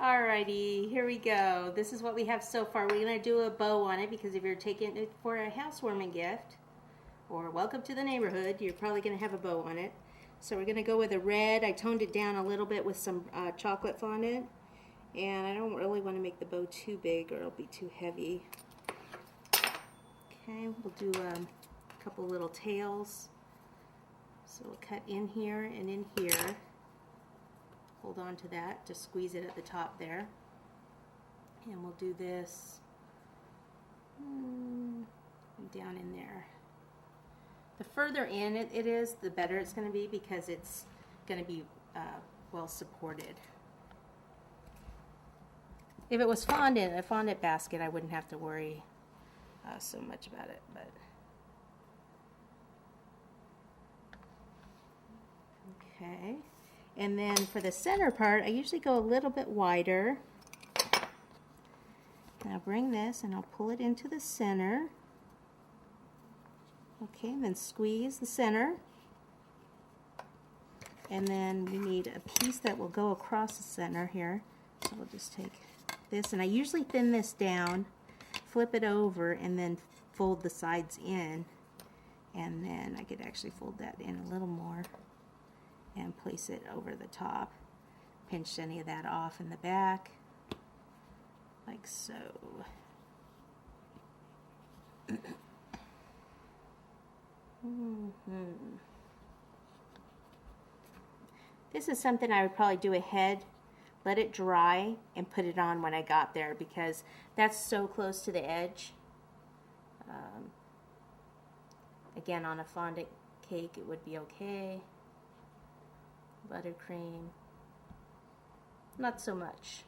Alrighty, here we go. This is what we have so far. We're going to do a bow on it because if you're taking it for a housewarming gift or welcome to the neighborhood, you're probably going to have a bow on it. So we're going to go with a red. I toned it down a little bit with some chocolate fondant. And I don't really want to make the bow too big or it'll be too heavy. Okay, we'll do a couple little tails. So we'll cut in here and in here. Hold on to that to squeeze it at the top there. And we'll do this down in there. The further in it is, the better it's going to be because it's going to be well supported. If it was fondant, a fondant basket, I wouldn't have to worry so much about it. But okay. And then for the center part, I usually go a little bit wider. And I'll bring this and I'll pull it into the center. Okay, and then squeeze the center. And then we need a piece that will go across the center here. So we'll just take this, and I usually thin this down, flip it over, and then fold the sides in. And then I could actually fold that in a little more and place it over the top. Pinch any of that off in the back, like so. This is something I would probably do ahead, let it dry, and put it on when I got there because that's so close to the edge. Again, on a fondant cake it would be okay. Buttercream, not so much.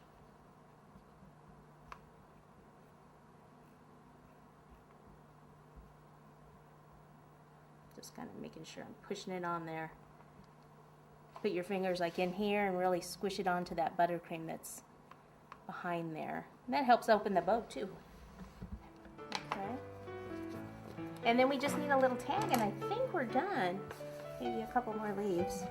Just kind of making sure I'm pushing it on there. Put your fingers like in here and really squish it onto that buttercream that's behind there. And that helps open the bow too. Okay. And then we just need a little tag and I think we're done. Maybe a couple more leaves.